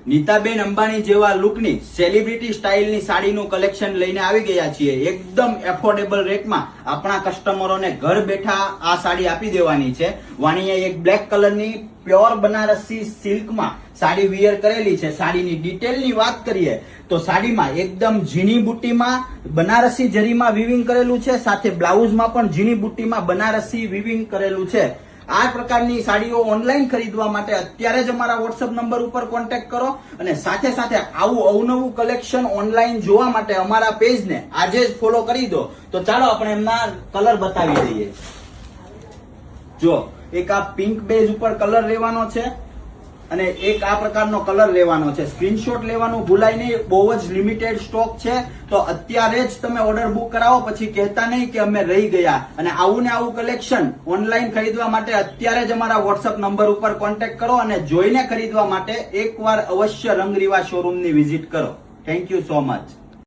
નીતાબેન અંબાણી જેવા લુકની celebrity સ્ટાઇલની સાડીનું collection લઈને આવી ગયા છીએ. એકદમ એફોર્ડેબલ રેટમાં આપણા કસ્ટમરોને ઘર બેઠા આ સાડી આપી દેવાની છે. વાણીએ એક બ્લેક કલરની પ્યોર બનારસી સિલ્કમાં સાડી વિયર કરેલી છે. સાડીની ડિટેલની વાત કરીએ તો સાડીમાં એકદમ ઝીણી બુટ્ટીમાં બનારસી જરીમાં વિવિંગ કરેલું છે, સાથે બ્લાઉઝમાં પણ ઝીણી બુટ્ટીમાં બનારસી વિવિંગ કરેલું છે. આ પ્રકારની સાડીઓ ઓનલાઈન ખરીદવા માટે અત્યારે જ અમારા વોટ્સઅપ નંબર ઉપર કોન્ટેક્ટ કરો અને સાથે સાથે આવું અવનવું કલેક્શન ઓનલાઈન જોવા માટે અમારા પેજને આજે જ ફોલો કરી દો. તો ચાલો આપણે એમના કલર બતાવી દઈએ. જો એક આ પિંક બેઝ ઉપર કલર લેવાનો છે અને એક આ પ્રકારનો કલર લેવાનો છે. સ્ક્રીનશોટ લેવાનું ભૂલાય નહીં, બહુ જ લિમિટેડ સ્ટોક છે. તો અત્યારે જ તમે ઓર્ડર બુક કરાવો, પછી કહેતા નહીં કે અમે રહી ગયા. અને આવું ને આવું કલેક્શન ઓનલાઈન ખરીદવા માટે અત્યારે જ અમારા વોટ્સઅપ નંબર ઉપર કોન્ટેક્ટ કરો અને જોઈને ખરીદવા માટે એકવાર અવશ્ય રંગરીવા શોરૂમની વિઝિટ કરો. Thank you so much.